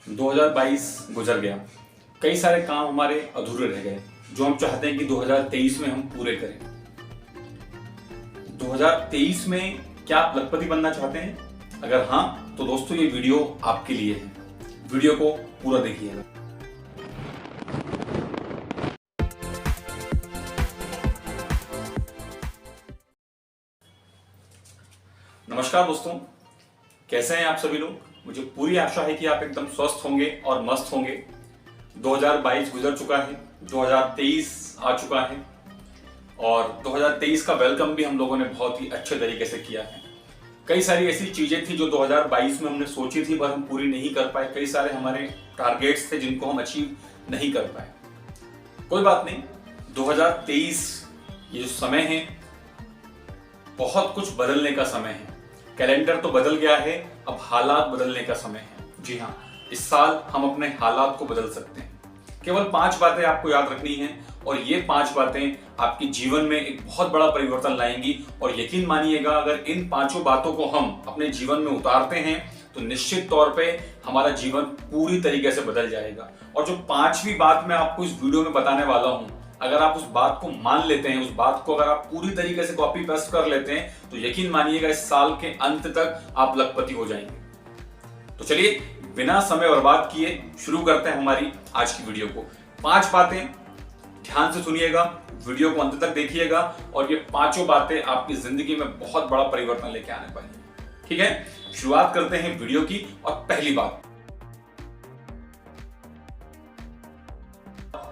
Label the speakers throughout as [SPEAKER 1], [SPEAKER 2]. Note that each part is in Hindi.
[SPEAKER 1] 2022 गुजर गया। कई सारे काम हमारे अधूरे रह गए जो हम चाहते हैं कि 2023 में हम पूरे करें। 2023 में क्या आप लखपति बनना चाहते हैं? अगर हाँ तो दोस्तों ये वीडियो आपके लिए है। वीडियो को पूरा देखिएगा। नमस्कार दोस्तों, कैसे हैं आप सभी लोग? मुझे पूरी आशा है कि आप एकदम स्वस्थ होंगे और मस्त होंगे। 2022 गुजर चुका है, 2023 आ चुका है और 2023 का वेलकम भी हम लोगों ने बहुत ही अच्छे तरीके से किया है। कई सारी ऐसी चीजें थी जो 2022 में हमने सोची थी पर हम पूरी नहीं कर पाए। कई सारे हमारे टारगेट्स थे जिनको हम अचीव नहीं कर पाए। कोई बात नहीं, 2023 ये जो समय है बहुत कुछ बदलने का समय है। कैलेंडर तो बदल गया है, अब हालात बदलने का समय है। जी हाँ, इस साल हम अपने हालात को बदल सकते हैं। केवल 5 बातें आपको याद रखनी है और ये 5 बातें आपके जीवन में एक बहुत बड़ा परिवर्तन लाएंगी। और यकीन मानिएगा, अगर इन 5 बातों को हम अपने जीवन में उतारते हैं तो निश्चित तौर पे हमारा जीवन पूरी तरीके से बदल जाएगा। और जो 5वीं बात मैं आपको इस वीडियो में बताने वाला हूं, अगर आप उस बात को मान लेते हैं, उस बात को अगर आप पूरी तरीके से कॉपी पेस्ट कर लेते हैं तो यकीन मानिएगा इस साल के अंत तक आप लखपति हो जाएंगे। तो चलिए बिना समय बर्बाद किए शुरू करते हैं हमारी आज की वीडियो को। 5 बातें ध्यान से सुनिएगा, वीडियो को अंत तक देखिएगा और ये 5 बातें आपकी जिंदगी में बहुत बड़ा परिवर्तन लेके आने वाली। ठीक है, शुरुआत करते हैं वीडियो की। और पहली बात,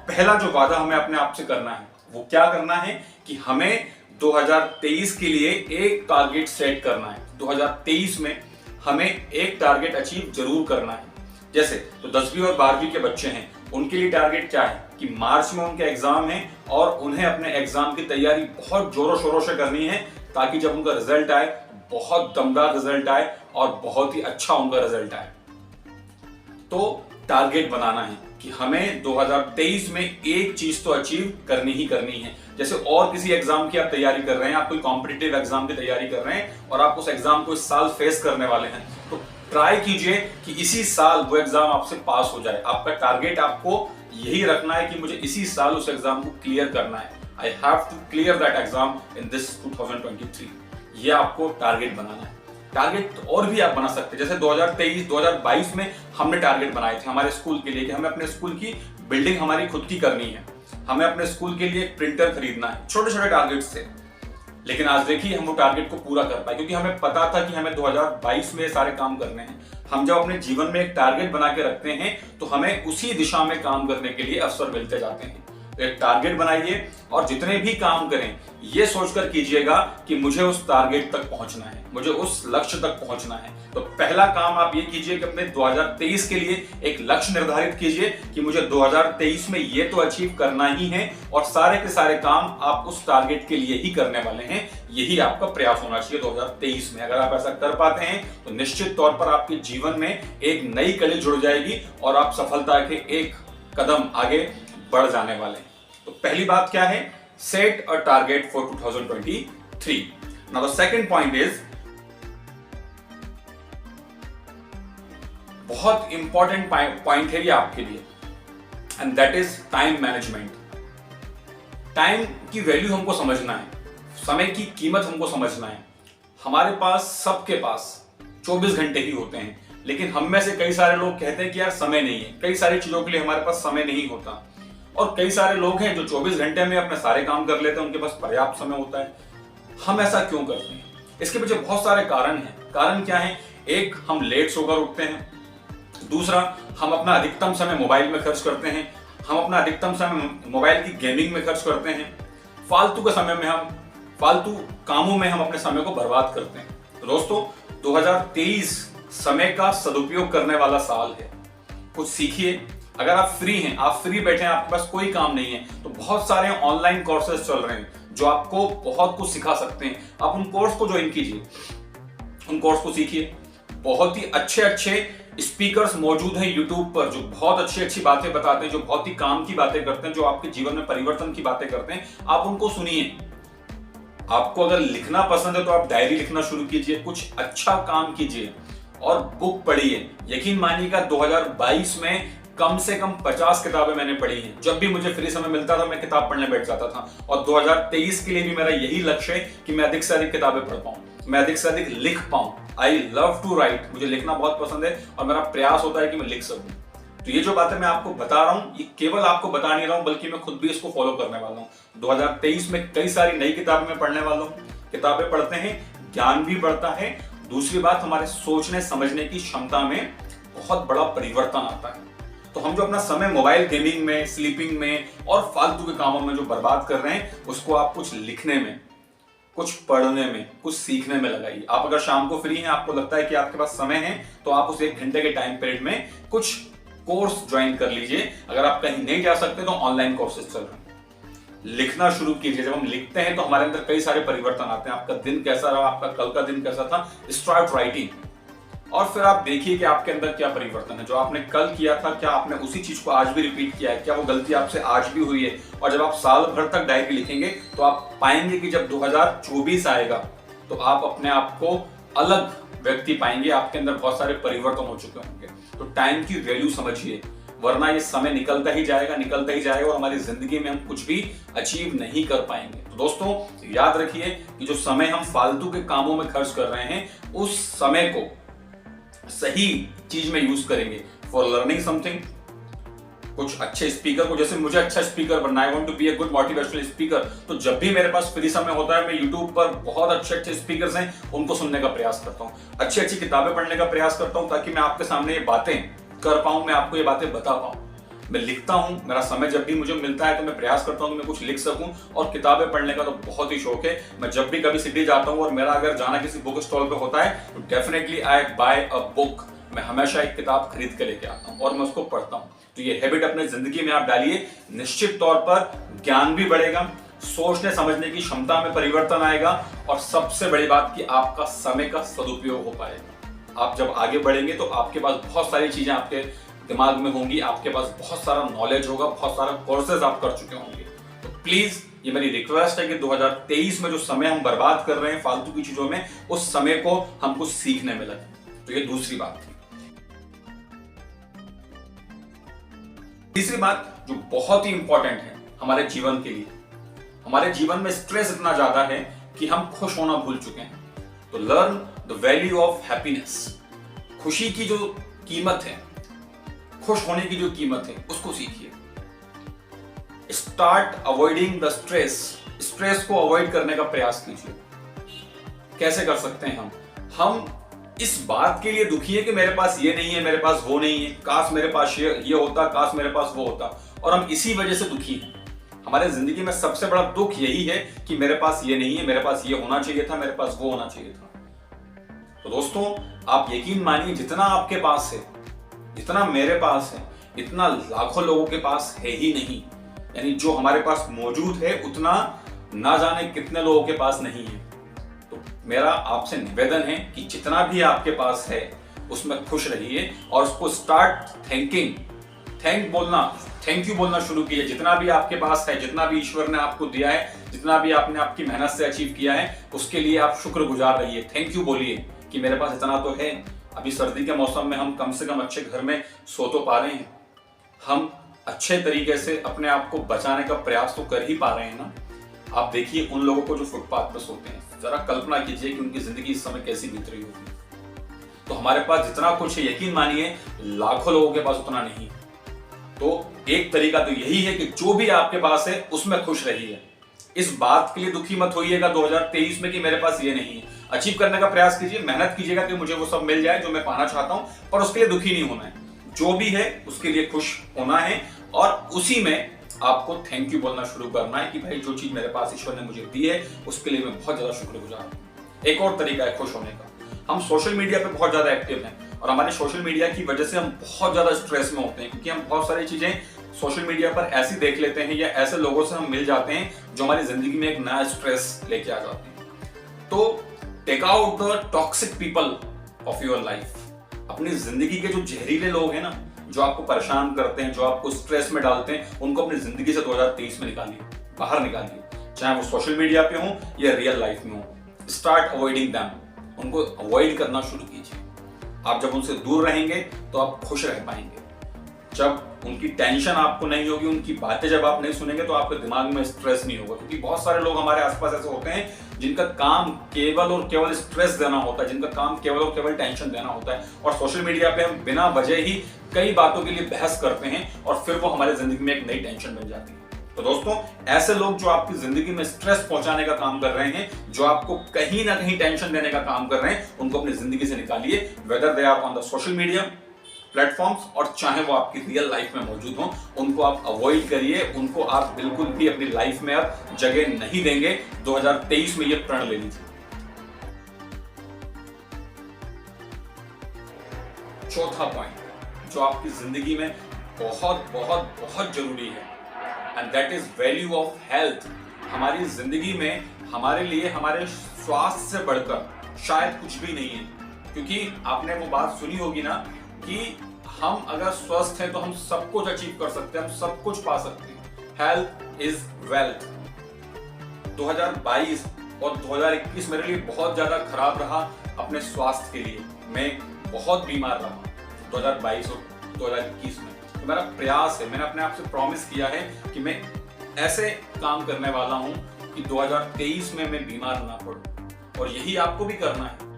[SPEAKER 1] पहला जो वादा हमें अपने आप से करना है वो क्या करना है कि हमें 2023 के लिए एक टारगेट सेट करना है। 2023 में हमें एक टारगेट अचीव जरूर करना है। जैसे तो 10वीं और 12वीं के बच्चे हैं, उनके लिए टारगेट क्या है कि मार्च में उनके एग्जाम है और उन्हें अपने एग्जाम की तैयारी बहुत जोरों शोरों से करनी है ताकि जब उनका रिजल्ट आए बहुत दमदार रिजल्ट आए और बहुत ही अच्छा उनका रिजल्ट आए। तो टारगेट बनाना है कि हमें 2023 में एक चीज तो अचीव करनी ही करनी है। जैसे और किसी एग्जाम की आप तैयारी कर रहे हैं, आप कोई कॉम्पिटिटिव एग्जाम की तैयारी कर रहे हैं और आप उस एग्जाम को इस साल फेस करने वाले हैं, तो ट्राई कीजिए कि इसी साल वो एग्जाम आपसे पास हो जाए। आपका टारगेट आपको यही रखना है कि मुझे इसी साल उस एग्जाम को क्लियर करना है। I have to clear that exam in this 2023। ये आपको टारगेट बनाना है। टारगेट और भी आप बना सकते हैं। जैसे 2023-2022 में हमने टारगेट बनाए थे हमारे स्कूल के लिए कि हमें अपने स्कूल की बिल्डिंग हमारी खुद की करनी है, हमें अपने स्कूल के लिए प्रिंटर खरीदना है। छोटे छोटे टारगेट्स थे, लेकिन आज देखिए हम वो टारगेट को पूरा कर पाए क्योंकि हमें पता था कि हमें 2022 में सारे काम करने हैं। हम जब अपने जीवन में एक टारगेट बना के रखते हैं तो हमें उसी दिशा में काम करने के लिए अवसर मिलते जाते हैं। एक टारगेट बनाइए और जितने भी काम करें ये सोचकर कीजिएगा कि मुझे उस टारगेट तक पहुंचना है, मुझे उस लक्ष्य तक पहुंचना है। तो पहला काम आप ये कीजिए कि अपने 2023 के लिए एक लक्ष्य निर्धारित कीजिए कि मुझे 2023 में ये तो अचीव करना ही है और सारे के सारे काम आप उस टारगेट के लिए ही करने वाले हैं। यही आपका प्रयास होना चाहिए 2023 में। अगर आप ऐसा कर पाते हैं तो निश्चित तौर पर आपके जीवन में एक नई कली जुड़ जाएगी और आप सफलता के एक कदम आगे बढ़ जाने वाले हैं। तो पहली बात क्या है? Set a target for 2023। Now the second point is, बहुत इंपॉर्टेंट पॉइंट है ये आपके लिए, and that is time management. Time की वैल्यू हमको समझना है, समय की कीमत हमको समझना है। हमारे पास, सबके पास 24 घंटे ही होते हैं, लेकिन हम में से कई सारे लोग कहते हैं कि यार समय नहीं है, कई सारी चीजों के लिए हमारे पास समय नहीं होता। और कई सारे लोग हैं जो 24 घंटे में अपने सारे काम कर लेते हैं, उनके पास पर्याप्त समय होता है। हम ऐसा क्यों करते हैं? इसके पीछे बहुत सारे कारण हैं। कारण क्या है? एक, हम लेट सोकर उठते हैं। दूसरा, हम अपना अधिकतम समय मोबाइल में खर्च करते हैं। हम अपना अधिकतम समय मोबाइल की गेमिंग में खर्च करते हैं। फालतू के समय में हम, फालतू कामों में हम अपने समय को बर्बाद करते हैं। तो दोस्तों, 2023 समय का सदुपयोग करने वाला साल है। कुछ सीखिए। अगर आप फ्री हैं, आप फ्री बैठे हैं, आपके पास कोई काम नहीं है, तो बहुत सारे ऑनलाइन कोर्सेज चल रहे हैं जो आपको बहुत कुछ सिखा सकते हैं। आप उन कोर्स को ज्वाइन कीजिए, उन कोर्स को सीखिए। बहुत ही अच्छे अच्छे स्पीकर्स मौजूद हैं यूट्यूब पर जो बहुत अच्छी अच्छी बातें बताते हैं, जो बहुत ही काम की बातें करते हैं, जो आपके जीवन में परिवर्तन की बातें करते हैं। आप उनको सुनिए। आपको अगर लिखना पसंद है तो आप डायरी लिखना शुरू कीजिए, कुछ अच्छा काम कीजिए और बुक पढ़ी है। यकीन मानिएगा 2022 में कम से कम 50 किताबें मैंने पढ़ी हैं। जब भी मुझे फ्री समय मिलता था मैं किताब पढ़ने बैठ जाता था, और 2023 के लिए भी मेरा यही लक्ष्य है कि मैं अधिक से अधिक किताबें पढ़ पाऊं, मैं अधिक से अधिक लिख पाऊं। आई लव टू राइट, मुझे लिखना बहुत पसंद है और मेरा प्रयास होता है कि मैं लिख सकूं। तो ये जो बातें मैं आपको बता रहा हूं, ये केवल आपको बता नहीं रहा हूं, बल्कि मैं खुद भी इसको फॉलो करने वाला हूं। 2023 में कई सारी नई किताबें मैं पढ़ने वाला हूं। किताबें पढ़ते हैं, ज्ञान भी बढ़ता है। दूसरी बात, हमारे सोचने समझने की क्षमता में बहुत बड़ा परिवर्तन आता है। तो हम जो अपना समय मोबाइल गेमिंग में, स्लीपिंग में और फालतू के कामों में जो बर्बाद कर रहे हैं, उसको आप कुछ लिखने में, कुछ पढ़ने में, कुछ सीखने में लगाइए। आप अगर शाम को फ्री हैं, आपको लगता है कि आपके पास समय है, तो आप उस 1 घंटे के टाइम पीरियड में कुछ कोर्स ज्वाइन कर लीजिए। अगर आप कहीं नहीं जा सकते तो ऑनलाइन कोर्सेज चल रहे हैं। लिखना शुरू कीजिए। जब हम लिखते हैं तो हमारे अंदर कई सारे परिवर्तन आते हैं। आपका दिन कैसा रहा, आपका कल का दिन कैसा था, स्टार्ट राइटिंग, और फिर आप देखिए कि आपके अंदर क्या परिवर्तन है। जो आपने कल किया था, क्या आपने उसी चीज को आज भी रिपीट किया है, क्या वो गलती आपसे आज भी हुई है। और जब आप साल भर तक डायरी लिखेंगे तो आप पाएंगे कि जब 2024 आएगा तो आप अपने आप को अलग व्यक्ति पाएंगे, आपके अंदर बहुत सारे परिवर्तन हो चुके होंगे। तो टाइम की वैल्यू समझिए, वरना ये समय निकलता ही जाएगा और हमारी जिंदगी में हम कुछ भी अचीव नहीं कर पाएंगे। तो दोस्तों याद रखिए कि जो समय हम फालतू के कामों में खर्च कर रहे हैं, उस समय को सही चीज में यूज करेंगे फॉर लर्निंग समथिंग। कुछ अच्छे स्पीकर को, जैसे मुझे अच्छा स्पीकर बनना है, I want to be a good motivational speaker, तो जब भी मेरे पास फ्री समय होता है मैं यूट्यूब पर बहुत अच्छे स्पीकर्स हैं उनको सुनने का प्रयास करता हूँ, अच्छी किताबें पढ़ने का प्रयास करता हूँ, ताकि मैं आपके सामने ये बातें कर पाऊं, मैं आपको ये बातें बता पाऊं। मैं लिखता हूं, मेरा समय जब भी मुझे मिलता है तो मैं प्रयास करता हूं कि मैं कुछ लिख सकूं, और किताबें पढ़ने का तो बहुत ही शौक है। मैं जब भी कभी सिटी जाता हूं और मेरा अगर जाना किसी बुक स्टॉल पे होता है तो definitely I buy a book. मैं हमेशा एक किताब खरीद के लेके आता हूं और मैं उसको पढ़ता हूं। तो ये हैबिट अपने जिंदगी में आप डालिए, निश्चित तौर पर ज्ञान भी बढ़ेगा, सोचने समझने की क्षमता में परिवर्तन आएगा, और सबसे बड़ी बात कि आपका समय का सदुपयोग हो पाएगा। आप जब आगे बढ़ेंगे तो आपके पास बहुत सारी चीजें आपके दिमाग में होंगी, आपके पास बहुत सारा नॉलेज होगा, बहुत सारा कोर्सेज आप कर चुके होंगे। तो प्लीज ये मेरी रिक्वेस्ट है कि 2023 में जो समय हम बर्बाद कर रहे हैं फालतू की चीजों में, उस समय को हम कुछ सीखने में लगे। तो ये दूसरी बात थी। तीसरी बात जो बहुत ही इंपॉर्टेंट है हमारे जीवन के लिए, हमारे जीवन में स्ट्रेस इतना ज्यादा है कि हम खुश होना भूल चुके हैं। तो learn the value of happiness. खुशी की जो कीमत है, खुश होने की जो कीमत है, उसको सीखिए। Start avoiding the stress. Stress को अवॉइड करने का प्रयास कीजिए। कैसे कर सकते हैं हम इस बात के लिए दुखी है कि मेरे पास ये नहीं है, मेरे पास वो नहीं है, काश मेरे पास ये होता, काश मेरे पास वो होता, और हम इसी वजह से दुखी हैं। हमारे जिंदगी में सबसे बड़ा दुख यही है कि मेरे पास ये नहीं है, मेरे पास ये होना चाहिए था, मेरे पास वो होना चाहिए था। तो दोस्तों आप यकीन मानिए, जितना आपके पास है, जितना मेरे पास है, इतना लाखों लोगों के पास है ही नहीं। यानी जो हमारे पास मौजूद है उतना ना जाने कितने लोगों के पास नहीं है। तो मेरा आपसे निवेदन है कि जितना भी आपके पास है उसमें खुश रहिए, और उसको स्टार्ट थैंक यू बोलना शुरू कीजिए। जितना भी आपके पास है, जितना भी ईश्वर ने आपको दिया है, जितना भी आपने आपकी मेहनत से अचीव किया है, उसके लिए आप शुक्रगुजार रहिए। थैंक यू बोलिए कि मेरे पास इतना तो है। अभी सर्दी के मौसम में हम कम से कम अच्छे घर में सो तो पा रहे हैं, हम अच्छे तरीके से अपने आप को बचाने का प्रयास तो कर ही पा रहे हैं ना। आप देखिए उन लोगों को जो फुटपाथ पर सोते हैं, जरा कल्पना कीजिए कि उनकी जिंदगी इस समय कैसी बीत रही होगी। तो हमारे पास जितना कुछ है, यकीन मानिए लाखों लोगों के पास उतना नहीं। तो एक तरीका तो यही है कि जो भी आपके पास है उसमें खुश रहिए। इस बात के लिए दुखी मत होइएगा 2023 में कि मेरे पास ये नहीं है। अचीव करने का प्रयास कीजिए, मेहनत कीजिएगा कि मुझे वो सब मिल जाए जो मैं पाना चाहता हूं, पर उसके लिए दुखी नहीं होना है। जो भी है उसके लिए खुश होना है, और उसी में आपको थैंक यू बोलना शुरू करना है कि भाई जो चीज मेरे पास ईश्वर ने मुझे दी है उसके लिए मैं बहुत ज्यादा शुक्रगुजार हूं। एक और तरीका है खुश होने का। हम सोशल मीडिया पे बहुत ज्यादा एक्टिव हैं, और हमारे सोशल मीडिया की वजह से हम बहुत ज्यादा स्ट्रेस में होते हैं, क्योंकि हम बहुत सारी चीजें सोशल मीडिया पर ऐसी देख लेते हैं, या ऐसे लोगों से हम मिल जाते हैं जो हमारी जिंदगी में एक नया स्ट्रेस लेके आ जाते हैं। तो take out the toxic people of your life. अपनी जिंदगी के जो जहरीले लोग हैं ना, जो आपको परेशान करते हैं, जो आपको स्ट्रेस में डालते हैं, उनको अपनी जिंदगी से 2023 में निकालिए, बाहर निकालिए, चाहे वो सोशल मीडिया पे हो या रियल लाइफ में हो। Start avoiding them. उनको अवॉइड करना शुरू कीजिए। आप जब उनसे दूर रहेंगे तो आप खुश रह पाएंगे। जब उनकी टेंशन आपको नहीं होगी, उनकी बातें जब आप नहीं सुनेंगे तो आपके दिमाग में स्ट्रेस नहीं होगा। क्योंकि बहुत सारे लोग हमारे आसपास ऐसे होते हैं जिनका काम केवल और केवल स्ट्रेस देना होता है, जिनका काम केवल और केवल टेंशन देना होता है। और सोशल मीडिया पे हम बिना वजह ही कई बातों के लिए बहस करते हैं और फिर वो हमारी जिंदगी में एक नई टेंशन बन जाती है। तो दोस्तों, ऐसे लोग जो आपकी जिंदगी में स्ट्रेस पहुंचाने का काम कर रहे हैं, जो आपको कहीं ना कहीं टेंशन देने का काम कर रहे हैं, उनको अपनी जिंदगी से निकालिए। Whether they are on the social media platforms और चाहे वो आपकी रियल लाइफ में मौजूद हो, उनको आप अवॉइड करिए। उनको आप बिल्कुल भी अपनी लाइफ में अब जगह नहीं देंगे। 2023 में ये प्रण ले लीजिए। चौथा पॉइंट जो आपकी जिंदगी में बहुत बहुत बहुत जरूरी है, and that is value of health. हमारी जिंदगी में हमारे लिए हमारे स्वास्थ्य से बढ़कर शायद कुछ भी नहीं है। क्योंकि आपने वो बात सुनी होगी ना कि हम अगर स्वस्थ हैं तो हम सब कुछ अचीव कर सकते हैं, हम सब कुछ पा सकते हैं। Health is wealth. 2022 और 2021 मेरे लिए बहुत ज्यादा खराब रहा अपने स्वास्थ्य के लिए। मैं बहुत बीमार रहा 2022 और 2021 में। तो मेरा प्रयास है, मैंने अपने आप से प्रॉमिस किया है कि मैं ऐसे काम करने वाला हूं कि 2023 में मैं बीमार ना पड़ूं। और यही आपको भी करना है,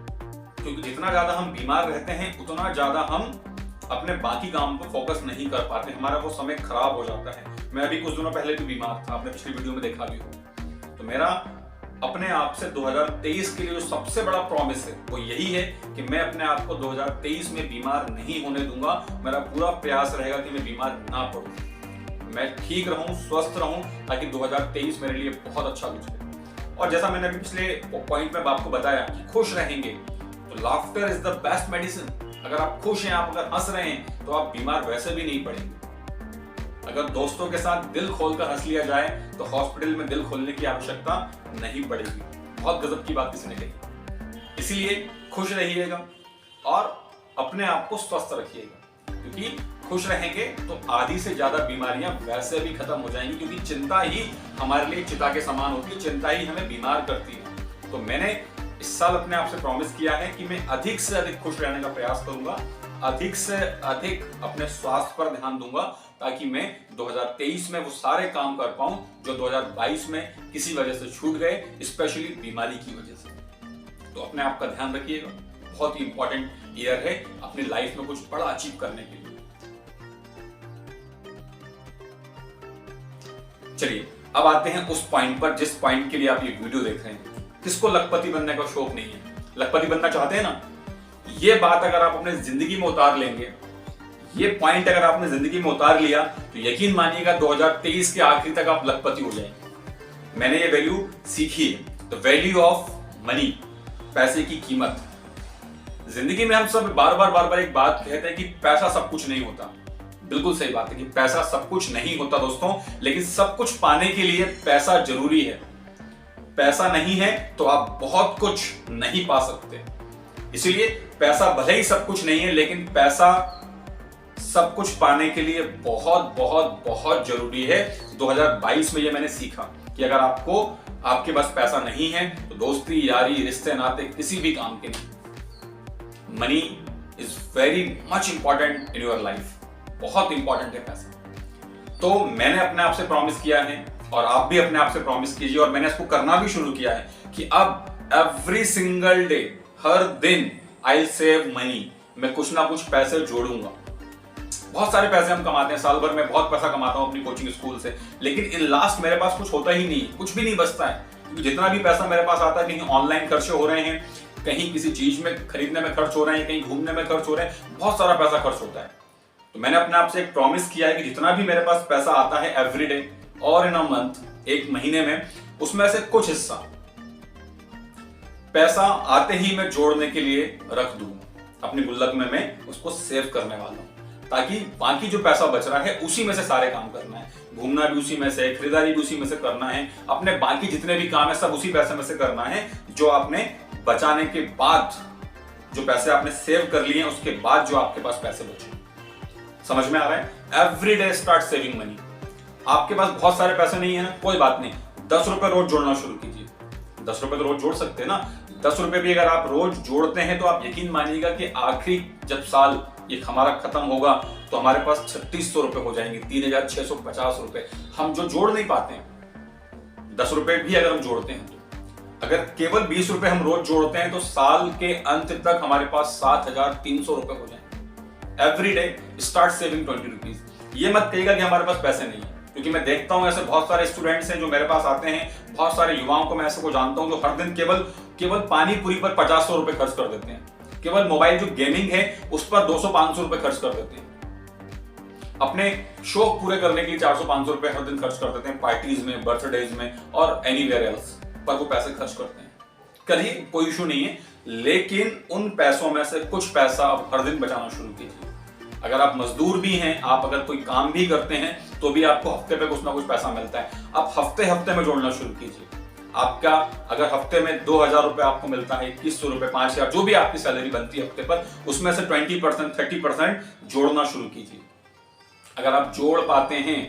[SPEAKER 1] क्योंकि जितना ज्यादा हम बीमार रहते हैं उतना ज्यादा हम अपने बाकी काम पर फोकस नहीं कर पाते, हमारा वो समय खराब हो जाता है। मैं अभी कुछ दिनों पहले भी बीमार था, आपने पिछली वीडियो में देखा भी हो। तो मेरा अपने आप से 2023 के लिए जो सबसे बड़ा प्रॉमिस है वो यही है कि मैं अपने आप को 2023 में बीमार नहीं होने दूंगा। मेरा पूरा प्रयास रहेगा कि मैं बीमार ना पड़ूं, मैं ठीक रहूं, स्वस्थ रहूं, ताकि 2023 मेरे लिए बहुत अच्छा गुजरे। और जैसा मैंने अभी पिछले पॉइंट में आपको बताया कि खुश रहेंगे तो laughter is the best medicine. अगर आप खुश हैं, आप अगर हंस रहे हैं तो आप बीमार वैसे भी नहीं पड़ेंगे। अगर दोस्तों के साथ दिल खोलकर हंस लिया जाए तो हॉस्पिटल में दिल खोलने की आवश्यकता नहीं पड़ेगी। बहुत गजब की बात किसी ने कही। इसीलिए खुश रहिएगा और अपने आप को स्वस्थ रखिएगा, क्योंकि खुश रहेंगे तो आधी से ज्यादा बीमारियां वैसे भी खत्म हो जाएंगी। क्योंकि चिंता ही हमारे लिए चिता के समान होती है, चिंता ही हमें बीमार करती है। तो मैंने इस साल अपने आप से प्रॉमिस किया है कि मैं अधिक से अधिक खुश रहने का प्रयास करूंगा, अधिक से अधिक अपने स्वास्थ्य पर ध्यान दूंगा, ताकि मैं 2023 में वो सारे काम कर पाऊं जो 2022 में किसी वजह से छूट गए, स्पेशली बीमारी की वजह से। तो अपने आप का ध्यान रखिएगा, बहुत ही इंपॉर्टेंट ईयर है अपनी लाइफ में कुछ बड़ा अचीव करने के लिए। चलिए अब आते हैं उस पॉइंट पर जिस पॉइंट के लिए आप ये वीडियो देख रहे हैं। किसको लखपति बनने का शौक नहीं है? लखपति बनना चाहते हैं ना? ये बात अगर आप अपने जिंदगी में उतार लेंगे, ये पॉइंट अगर आपने जिंदगी में उतार लिया तो यकीन मानिएगा 2023 के आखिर तक आप लखपति हो जाएंगे। मैंने ये वैल्यू सीखी है, द वैल्यू ऑफ मनी, पैसे की कीमत। जिंदगी में हम सब बार बार एक बात कहते हैं कि पैसा सब कुछ नहीं होता। बिल्कुल सही बात है कि पैसा सब कुछ नहीं होता दोस्तों, लेकिन सब कुछ पाने के लिए पैसा जरूरी है। पैसा नहीं है तो आप बहुत कुछ नहीं पा सकते। इसीलिए पैसा भले ही सब कुछ नहीं है, लेकिन पैसा सब कुछ पाने के लिए बहुत बहुत बहुत जरूरी है। 2022 में ये मैंने सीखा कि अगर आपके पास पैसा नहीं है तो दोस्ती, यारी, रिश्ते, नाते किसी भी काम के नहीं। Money is very much important in your life, बहुत इंपॉर्टेंट है पैसा। तो मैंने अपने आप से प्रॉमिस किया है और आप भी अपने आप से प्रॉमिस कीजिए, और मैंने इसको करना भी शुरू किया है कि अब एवरी सिंगल डे, हर दिन आई सेव मनी, मैं कुछ ना कुछ पैसे जोड़ूंगा। बहुत सारे पैसे हम कमाते हैं, साल भर में बहुत पैसा कमाता हूं अपनी कोचिंग स्कूल से, लेकिन इन लास्ट मेरे पास कुछ होता ही नहीं, कुछ भी नहीं बचता है। क्योंकि जितना भी पैसा मेरे पास आता है, कहीं ऑनलाइन खर्चे हो रहे हैं, कहीं किसी चीज में खरीदने में खर्च हो रहे हैं, कहीं घूमने में खर्च हो रहे हैं, बहुत सारा पैसा खर्च होता है। तो मैंने अपने आप से एक प्रॉमिस किया है कि जितना भी मेरे पास पैसा आता है एवरी डे और इन अ मंथ, एक महीने में, उसमें से कुछ हिस्सा पैसा आते ही मैं जोड़ने के लिए रख दूं अपनी गुल्लक में। मैं उसको सेव करने वाला हूं, ताकि बाकी जो पैसा बच रहा है उसी में से सारे काम करना है। घूमना भी उसी में से, खरीदारी भी उसी में से करना है, अपने बाकी जितने भी काम है सब उसी पैसे में से करना है। जो आपने बचाने के बाद, जो पैसे आपने सेव कर लिए हैं, उसके बाद जो आपके पास पैसे बचे। समझ में आ रहा है? Every day start saving money. आपके पास बहुत सारे पैसे नहीं है ना, कोई बात नहीं, 10 रुपए रोज जोड़ना शुरू कीजिए। 10 रुपए तो रोज जोड़ सकते हैं ना, ₹10 भी अगर आप रोज जोड़ते हैं तो आप यकीन मानिएगा कि आखिरी जब साल ये हमारा खत्म होगा तो हमारे पास ₹3600 हो जाएंगे, ₹3650। हम जो जोड़ नहीं पाते हैं, ₹10 भी अगर हम जोड़ते हैं तो अगर केवल ₹20 हम रोज जोड़ते हैं तो साल के अंत तक हमारे पास ₹7300 हो जाएंगे। Every day start saving ₹20। ये मत कहिएगा कि हमारे पास पैसे नहीं है, क्योंकि मैं देखता हूं ऐसे बहुत सारे स्टूडेंट्स हैं जो मेरे पास आते हैं, बहुत सारे युवाओं को मैं ऐसे को जानता हूं जो हर दिन केवल पानी पूरी पर ₹50-100 खर्च कर देते हैं, केवल मोबाइल जो गेमिंग है उस पर ₹200-500 खर्च कर देते हैं, अपने शौक पूरे करने के लिए ₹400-500 हर दिन खर्च कर देते हैं, पार्टीज में, बर्थडेज में और एनीवेयर एल्स पर वो पैसे खर्च करते हैं। करिए, कोई इशू नहीं है, लेकिन उन पैसों में से कुछ पैसा आप हर दिन बचाना शुरू कीजिए। अगर आप मजदूर भी हैं, आप अगर कोई काम भी करते हैं तो भी आपको हफ्ते पे कुछ ना कुछ पैसा मिलता है, आप हफ्ते में जोड़ना शुरू कीजिए। आपका अगर हफ्ते में ₹2000 आपको मिलता है, ₹2100, ₹5000, जो भी आपकी सैलरी बनती है हफ्ते पर, उसमें से 20%, 30% जोड़ना शुरू कीजिए। अगर आप जोड़ पाते हैं,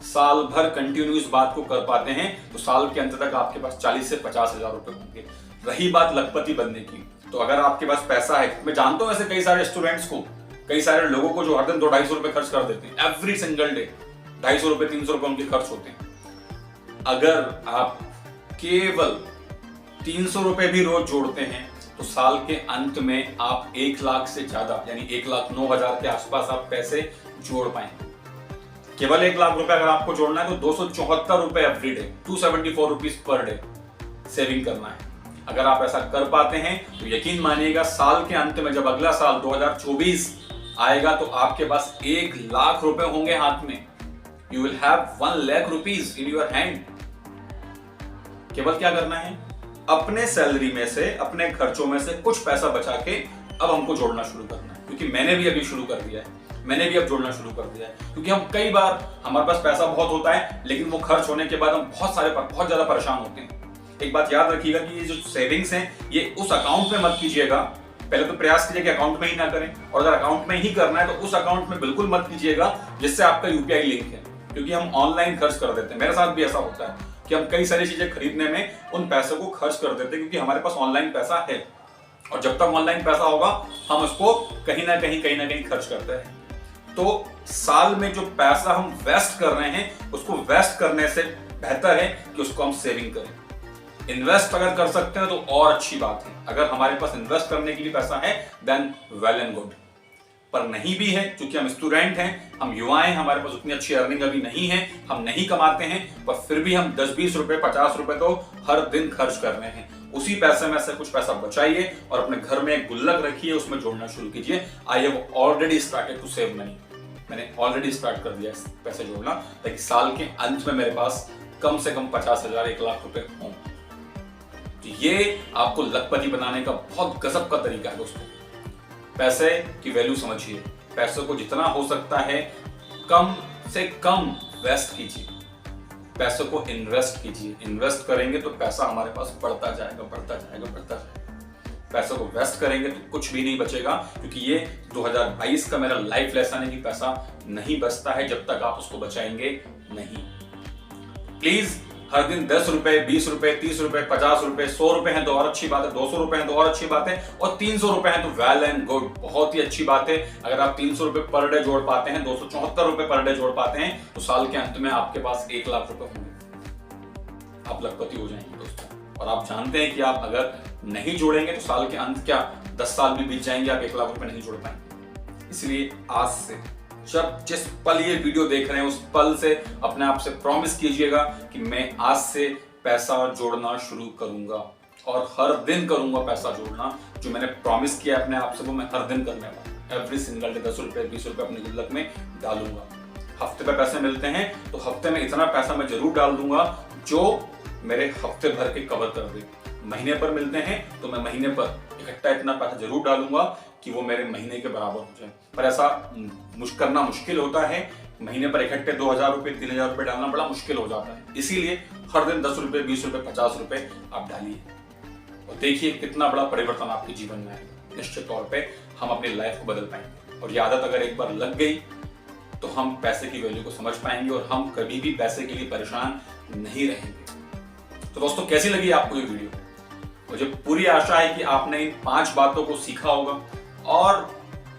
[SPEAKER 1] साल भर कंटिन्यू इस बात को कर पाते हैं, तो साल के अंत तक आपके पास 40 से 50 हजार रुपए होंगे। रही बात लखपति बनने की, तो अगर आपके पास पैसा है, मैं जानता हूं ऐसे कई सारे स्टूडेंट्स को, कई सारे लोगों को जो हर दिन ₹200-250 खर्च कर देते हैं, एवरी सिंगल डे ₹250-300 उनके खर्च होते हैं। अगर आप केवल ₹300 भी रोज जोड़ते हैं तो साल के अंत में आप 1 लाख से ज्यादा, यानी 1,09,000 के आसपास आप पैसे जोड़ पाएंगे। केवल 1 लाख रुपए अगर आपको जोड़ना है तो ₹274 every day, ₹274 per day saving करना है। अगर आप ऐसा कर पाते हैं तो यकीन मानिएगा साल के अंत में जब अगला साल 2024 आएगा तो आपके पास 1 लाख रुपए होंगे हाथ में। You will have 1 lakh rupees in your hand. केवल क्या करना है, अपने सैलरी में से, अपने खर्चों में से कुछ पैसा बचा के अब हमको जोड़ना शुरू करना है, क्योंकि मैंने भी अभी शुरू कर दिया है, मैंने भी अब जोड़ना शुरू कर दिया है। क्योंकि हम कई बार, हमारे पास पैसा बहुत होता है लेकिन वो खर्च होने के बाद हम बहुत ज्यादा परेशान होते हैं। एक बात याद रखिएगा कि ये जो सेविंग्स हैं ये उस अकाउंट में मत कीजिएगा, पहले तो प्रयास कीजिए कि अकाउंट में ही ना करें, और अगर अकाउंट में ही करना है तो उस अकाउंट में बिल्कुल मत कीजिएगा जिससे आपका यूपीआई लिंक है, क्योंकि हम ऑनलाइन खर्च कर देते हैं। मेरे साथ भी ऐसा होता है कि हम कई सारी चीजें खरीदने में उन पैसों को खर्च कर देते हैं क्योंकि हमारे पास ऑनलाइन पैसा है, और जब तक ऑनलाइन पैसा होगा हम उसको कहीं ना कहीं खर्च करते हैं। तो साल में जो पैसा हम वेस्ट कर रहे हैं उसको वेस्ट करने से बेहतर है कि उसको हम सेविंग करें। इन्वेस्ट अगर कर सकते हैं तो और अच्छी बात है, अगर हमारे पास इन्वेस्ट करने के लिए पैसा है देन वेल एंड गुड, पर नहीं भी है क्योंकि हम स्टूडेंट हैं, हम युवा हैं, हमारे पास उतनी अच्छी अर्निंग अभी नहीं है, हम नहीं कमाते हैं, पर फिर भी हम 10-20 रुपए, 50 रुपए तो हर दिन खर्च कर रहे हैं। उसी पैसे में से कुछ पैसा बचाइए और अपने घर में एक गुल्लक रखिए, उसमें जोड़ना शुरू कीजिए। I have already started to save money, मैंने ऑलरेडी स्टार्ट कर दिया पैसे जोड़ना, ताकि साल के अंत में मेरे पास कम से कम 50,000, 1 लाख रुपए हों। तो ये आपको लखपति बनाने का बहुत गजब का तरीका है दोस्तों। पैसे की वैल्यू समझिए, पैसों को जितना हो सकता है कम से कम वेस्ट कीजिए, पैसों को इन्वेस्ट कीजिए। इन्वेस्ट करेंगे तो पैसा हमारे पास बढ़ता जाएगा। पैसों को वेस्ट करेंगे तो कुछ भी नहीं बचेगा, क्योंकि ये 2022 का मेरा लाइफ लेसन है कि पैसा नहीं बचता है जब तक आप उसको बचाएंगे नहीं। प्लीज हर दिन 10 रुपए, 20 रुपए, 30 रुपए, 50 रुपए, 100 रुपए हैं तो और अच्छी बात है, 200 रुपए हैं तो और अच्छी बात है, और 300 रुपए हैं तो वेल एंड गुड, बहुत ही अच्छी बात है। अगर आप 300 रुपए पर डे जोड़ पाते हैं, 274 रुपए पर डे जोड़ पाते हैं, तो साल के अंत में आपके पास 1 लाख रुपए होंगे, आप लखपति हो जाएंगे दोस्तों। और आप जानते हैं कि आप अगर नहीं जोड़ेंगे तो साल के अंत क्या 10 साल भी बीत जाएंगे, आप 1 लाख रुपए नहीं जोड़ पाएंगे। इसलिए आज से जिस पल ये वीडियो देख रहे हैं उस पल से अपने आप से प्रॉमिस कीजिएगा कि मैं आज से पैसा जोड़ना शुरू करूंगा, और हर दिन करूंगा पैसा जोड़ना। जो मैंने प्रॉमिस किया अपने आप से वो मैं हर दिन करने वाला। एवरी सिंगल डे 10 रुपए, 20 रुपए अपने गुल्लक में डालूंगा। हफ्ते पे पैसे मिलते हैं तो हफ्ते में इतना पैसा मैं जरूर डाल दूंगा जो मेरे हफ्ते भर के कवर कर दे। महीने पर मिलते हैं तो मैं महीने पर इकट्ठा इतना पैसा जरूर डालूंगा कि वो मेरे महीने के बराबर हो जाए, पर ऐसा करना मुश्किल होता है। महीने पर इकट्ठे 2,000 रुपए, 3,000 रुपए डालना बड़ा मुश्किल हो जाता है। इसीलिए हर दिन 10 रुपए, 20 रुपए, 50 रुपए आप डालिए और देखिए कितना बड़ा परिवर्तन आपके जीवन में आएगा। निश्चित तौर पे हम अपनी लाइफ को बदल पाएंगे, और ये आदत अगर एक बार लग गई तो हम पैसे की वैल्यू को समझ पाएंगे और हम कभी भी पैसे के लिए परेशान नहीं रहेंगे। तो दोस्तों, कैसी लगी आपको ये वीडियो मुझे पूरी आशा है कि आपने इन 5 बातों को सीखा होगा और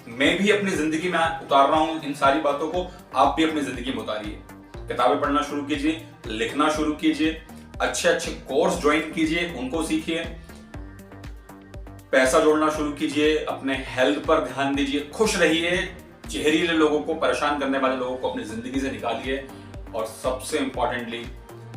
[SPEAKER 1] मैं भी अपनी जिंदगी में उतार रहा हूं इन सारी बातों को, आप भी अपनी जिंदगी में उतारिए। किताबें पढ़ना शुरू कीजिए, लिखना शुरू कीजिए, अच्छे अच्छे कोर्स ज्वाइन कीजिए, उनको सीखिए, पैसा जोड़ना शुरू कीजिए, अपने हेल्थ पर ध्यान दीजिए, खुश रहिए, जहरीले लोगों को, परेशान करने वाले लोगों को अपनी जिंदगी से निकालिए और सबसे इंपॉर्टेंटली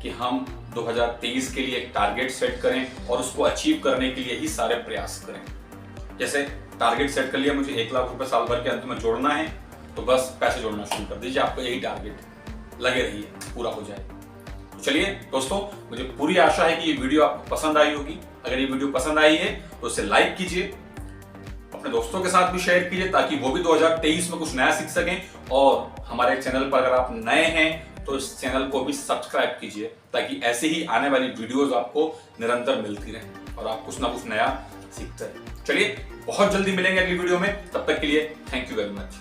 [SPEAKER 1] कि हम 2023 के लिए एक टारगेट सेट करें और उसको अचीव करने के लिए ही सारे प्रयास करें। जैसे टारगेट सेट कर लिया, मुझे 1 लाख रुपए साल भर के अंत में जोड़ना है, तो बस पैसे जोड़ना शुरू कर दीजिए, आपको यही टारगेट, लगे रहिए, पूरा हो जाए। तो चलिए दोस्तों, मुझे पूरी आशा है कि ये वीडियो आपको पसंद आई होगी। अगर ये वीडियो पसंद आई है तो इसे लाइक कीजिए, अपने दोस्तों के साथ भी शेयर कीजिए ताकि वो भी 2023 में कुछ नया सीख सकें। और हमारे चैनल पर अगर आप नए हैं तो इस चैनल को भी सब्सक्राइब कीजिए ताकि ऐसे ही आने वाली वीडियोस आपको निरंतर मिलती रहें और आप कुछ ना कुछ नया सीखते रहें। चलिए, बहुत जल्दी मिलेंगे अगली वीडियो में, तब तक के लिए थैंक यू वेरी मच।